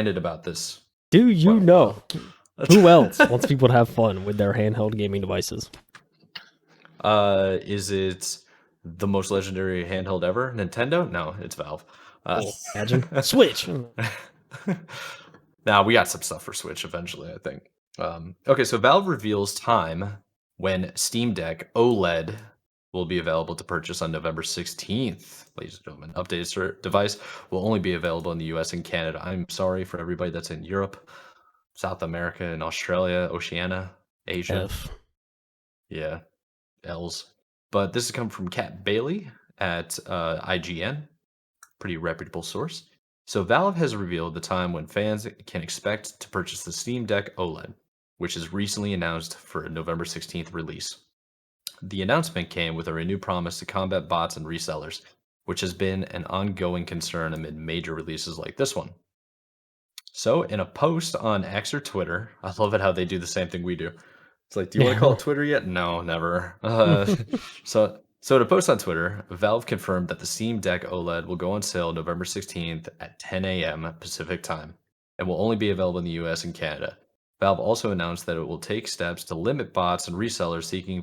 about this. Do you Well, know who else wants people to have fun with their handheld gaming devices? Is it the most legendary handheld ever? Nintendo? No, it's Valve. Imagine Switch. Now we got some stuff for Switch eventually, I think. Okay, so Valve reveals time when Steam Deck OLED will be available to purchase on November 16th. Ladies and gentlemen, updated device will only be available in the US and Canada. I'm sorry for everybody that's in Europe, South America, and Australia, Oceania, Asia. F. Yeah, L's. But this is coming from Kat Bailey at IGN, pretty reputable source. So Valve has revealed the time when fans can expect to purchase the Steam Deck OLED, which is recently announced for a November 16th release. The announcement came with a renewed promise to combat bots and resellers, which has been an ongoing concern amid major releases like this one. So, in a post on X or Twitter, I love it how they do the same thing we do. It's like, do you want to call it Twitter yet? No, never. So in a post on Twitter, Valve confirmed that the Steam Deck OLED will go on sale November 16th at 10 a.m. Pacific time and will only be available in the US and Canada. Valve also announced that it will take steps to limit bots and resellers seeking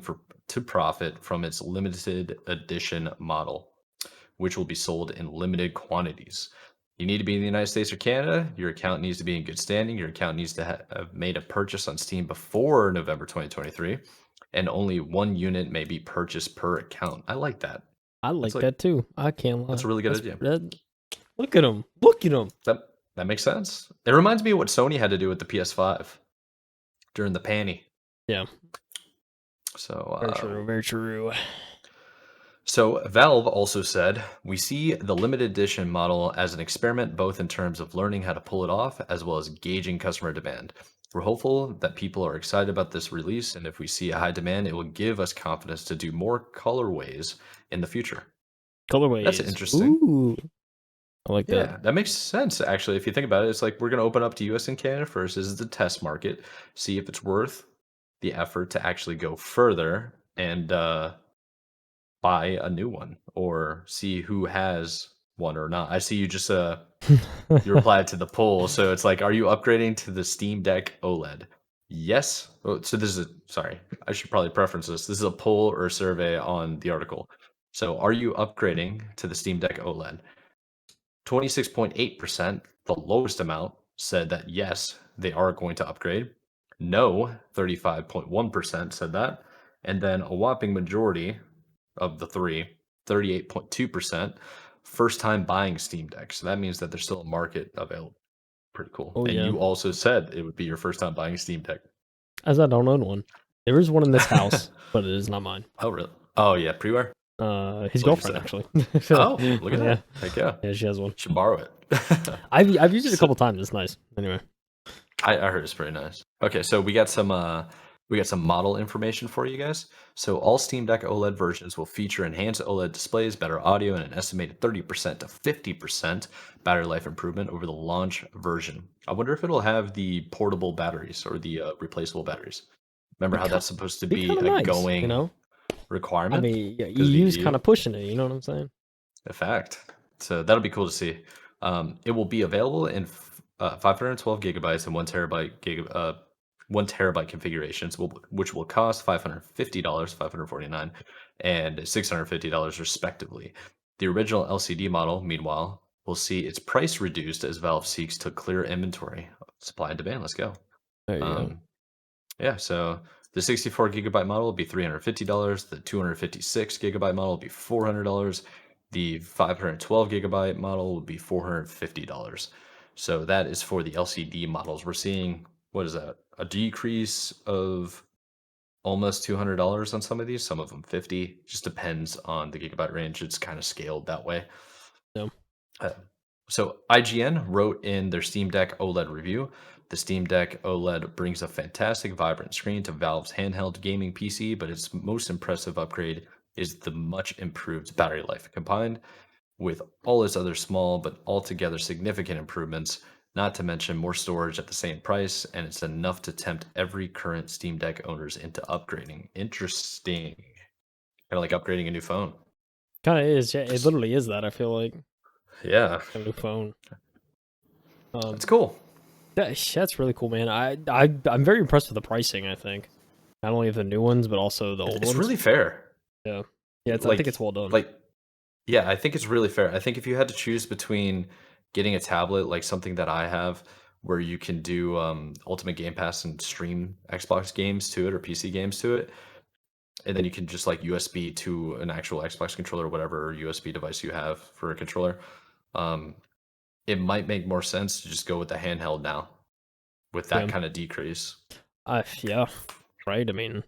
to profit from its limited edition model, which will be sold in limited quantities. You need to be in the United States or Canada. Your account needs to be in good standing. Your account needs to have made a purchase on Steam before November 2023, and only one unit may be purchased per account. I like that. I like that too. I can't lie. That's a really good idea. Look at him. Look at him. That makes sense. It reminds me of what Sony had to do with the PS5 during the panty. Yeah. So Very true. Very true. So Valve also said, we see the limited edition model as an experiment both in terms of learning how to pull it off as well as gauging customer demand. We're hopeful that people are excited about this release, and if we see a high demand, it will give us confidence to do more colorways in the future. Colorways. That's interesting. Ooh. I like that. Yeah, that makes sense, actually. If you think about it, it's like we're going to open up to US and Canada first. This is the test market. See if it's worth the effort to actually go further and buy a new one or see who has one or not. I see you just you replied to the poll, so it's like, are you upgrading to the Steam Deck OLED? Yes. Oh, so this is sorry, I should probably preference this. This is a poll or a survey on the article. So are you upgrading to the Steam Deck OLED? 26.8%, the lowest amount, said that yes, they are going to upgrade. No, 35.1% said that. And then a whopping majority of the three, 38.2%, first time buying Steam Deck. So that means that there's still a market available. Pretty cool. Oh, and yeah. you also said it would be your first time buying a Steam Deck. As I don't own one. There is one in this house, but it is not mine. Oh, really? Oh, yeah. Pre-wear? His girlfriend, actually. Oh, look at that. Heck yeah. Yeah, she has one. Should borrow it. I've used it a couple times. It's nice. Anyway. I heard it's pretty nice. Okay, so we got some model information for you guys. So all Steam Deck OLED versions will feature enhanced OLED displays, better audio, and an estimated 30% to 50% battery life improvement over the launch version. I wonder if it'll have the portable batteries or the replaceable batteries. Remember how that's supposed to be a nice, going requirement? I mean, yeah, EU's kind of pushing it. You know what I'm saying? In fact, so that'll be cool to see. It will be available in 512 gigabytes and 1 terabyte configurations, which will cost $550, $549, and $650 respectively. The original LCD model, meanwhile, will see its price reduced as Valve seeks to clear inventory. Supply and demand. Let's go. There you go. Yeah, so the 64 gigabyte model will be $350. The 256 gigabyte model will be $400. The 512 gigabyte model will be $450. So that is for the LCD models. We're seeing, what is that? A decrease of almost $200 on some of these, some of them 50. Just depends on the gigabyte range. It's kind of scaled that way. No. So IGN wrote in their Steam Deck OLED review, the Steam Deck OLED brings a fantastic vibrant screen to Valve's handheld gaming PC, but its most impressive upgrade is the much improved battery life. Combined with all its other small but altogether significant improvements, not to mention more storage at the same price, and it's enough to tempt every current Steam Deck owners into upgrading. Interesting. Kind of like upgrading a new phone. Kind of is. Yeah, it literally is that, I feel like. Yeah. A new phone. That's cool. That's really cool, man. I'm very impressed with the pricing. I think not only of the new ones, but also the old It's ones. really fair. Yeah, yeah. I think Like it's well done. like yeah, I think it's really fair. I think if you had to choose between getting a tablet, like something that I have, where you can do Ultimate Game Pass and stream Xbox games to it or PC games to it, and then you can just like USB to an actual Xbox controller or whatever USB device you have for a controller. Um, it might make more sense to just go with the handheld now with that Yeah, kind of decrease. yeah, right. I mean,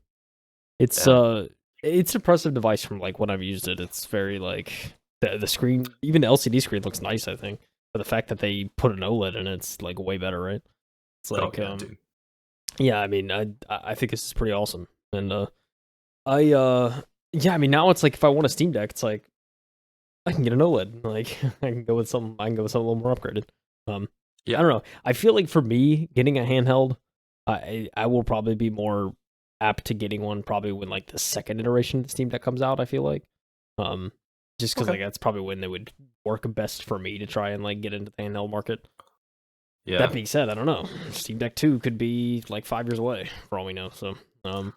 it's Yeah. uh, it's an impressive device from like when I've used it. It's very like the screen, even the LCD screen looks nice. I think, but the fact that they put an OLED in it's like way better, right? It's Oh like yeah, dude. yeah. I mean, I think this is pretty awesome, and I yeah. I mean, now it's like if I want a Steam Deck, it's like I can get an OLED. Like I can go with some. I can go with something a little more upgraded. I Yeah. don't know. I feel like for me, getting a handheld, I will probably be more apt to getting one probably when like the second iteration of the Steam Deck comes out. I feel like, um, just because Okay. like that's probably when they would work best for me to try and like get into the handheld market. That Yeah. being said, I don't know. Steam Deck 2 could be like 5 years away for all we know. So, I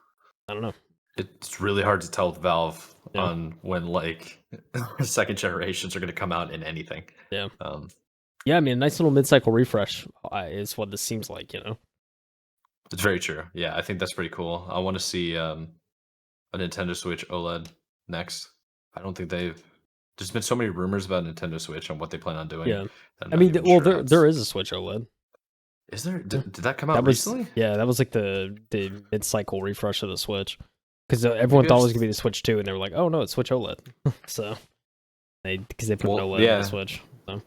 don't know. It's really hard to tell with Valve Yeah, on when like second generations are going to come out in anything. yeah, Um, yeah. I mean, a nice little mid-cycle refresh is what this seems like. it's very true. Yeah, I think that's pretty cool. I want to see a Nintendo Switch OLED next. I don't think they've. There's been so many rumors about Nintendo Switch and what they plan on doing Yeah. that I'm I not mean, even well, sure there how it's. there is a Switch OLED. Is there? Yeah. Did that come out recently? That was like the mid cycle refresh of the Switch because everyone Maybe thought I've. it was gonna be the Switch 2, and they were like, oh no, it's Switch OLED. So they put an Well, OLED in the yeah, Switch. So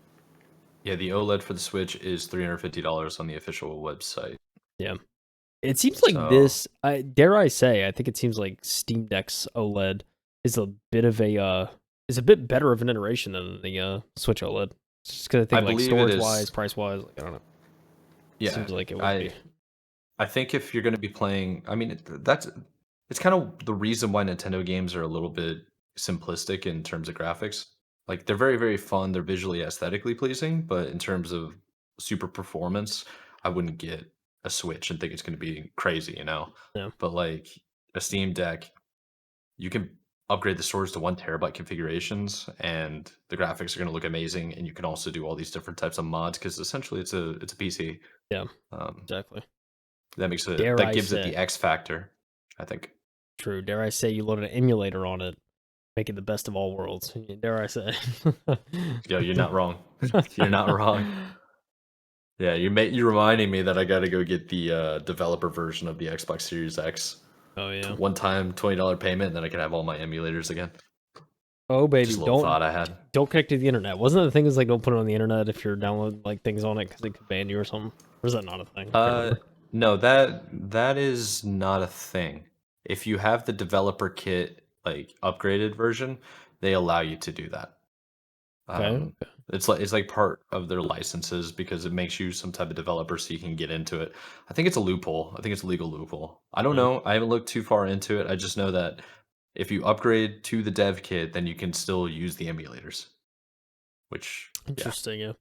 yeah. The OLED for the Switch is $350 on the official website. yeah, it seems like So this. Dare I say, I think it seems like Steam Deck's OLED is a bit of a is a bit better of an iteration than the Switch OLED. Just because I I think like believe it storage wise, is. price wise, like I don't know, Yeah, seems like it would be. I think if you're going to be playing, I mean, that's it's kind of the reason why Nintendo games are a little bit simplistic in terms of graphics. Like they're very, very fun. They're visually aesthetically pleasing, but in terms of super performance, I wouldn't get a Switch and think it's going to be crazy, you know. Yeah, But like a Steam Deck, you can upgrade the storage to 1 terabyte configurations, and the graphics are going to look amazing. And you can also do all these different types of mods because essentially it's a PC. yeah, Um, exactly. Dare that I gives it say? the X factor, I think. True. Dare I say you load an emulator on it, make it the best of all worlds. Dare I say? Yo, you're not wrong. You're not wrong. Yeah, you're reminding me that I got to go get the developer version of the Xbox Series X. Oh yeah. One time $20 payment, and then I can have all my emulators again. Oh Just baby, a little thought I had. don't connect to the internet. Wasn't that the thing is like don't put it on the internet if you're downloading like things on it because it could ban you or something? Or is that not a thing? I can't Uh, remember. no, that is not a thing. If you have the developer kit like upgraded version, they allow you to do that. Okay. Um, it's like part of their licenses because it makes you some type of developer so you can get into it. I think it's a loophole. I think it's a legal loophole. I don't Yeah. know. I haven't looked too far into it. I just know that if you upgrade to the dev kit, then you can still use the emulators. Which, yeah, Interesting. Yeah.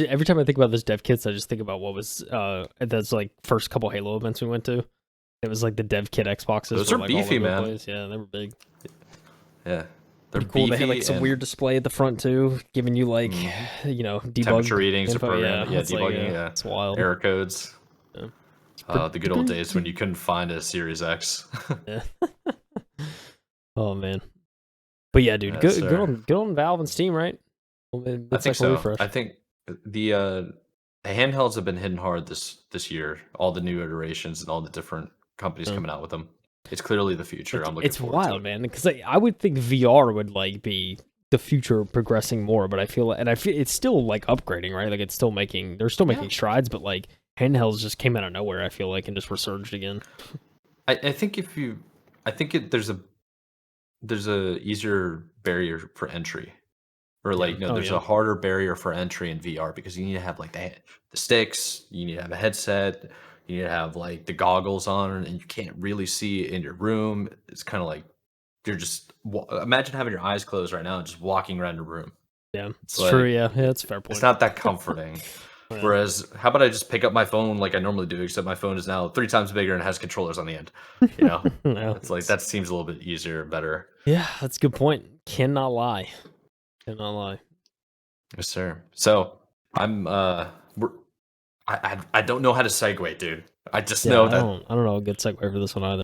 Every time I think about this dev kits, I just think about what was at those like first couple Halo events we went to. It was like the dev kit Xboxes those were are like all beefy, over the man. place. Yeah, they were big. Yeah, they're Pretty cool. They had like beefy some and weird display at the front too, giving you like mhm. Temperature debug readings to info. program Yeah, it. Yeah, it's like debugging. yeah, Yeah, it's wild. error codes. Yeah. It's The good old days when pretty. you couldn't find a Series X. Yeah. Oh man. But yeah, dude, Yes, sir. good on Valve and Steam, right? Well, I think mid-cycle so. I refresh. think the handhelds have been hitting hard this year. All the new iterations and all the different companies Yeah. coming out with them. It's clearly the future. Like I'm looking it's forward to wild, it. man. Because I would think VR would like be the future progressing more, but I feel it's still like upgrading, right? Like it's still making they're still Yeah, making strides, but like handhelds just came out of nowhere. I feel like and just resurged again. I think if you, I think there's a easier barrier for entry, or Yeah. like no, Oh there's yeah. a harder barrier for entry in VR because you need to have like the sticks, you need to have a headset, you need to have like the goggles on, and you can't really see in your room. It's kind of like you're just imagine having your eyes closed right now and just walking around your room. Yeah. It's It's true. like Yeah. Yeah. That's a fair it's point. not that comforting. Yeah. Whereas, how about I just pick up my phone like I normally do, except my phone is now 3 times bigger and has controllers on the end, you know? Yeah, It's like, that seems a little bit easier and better. yeah, that's a good point. Cannot lie. Cannot lie. Yes, sir. So, I'm, we're I don't know how to segue, dude. I just Yeah, know that I don't know a good segue for this one either.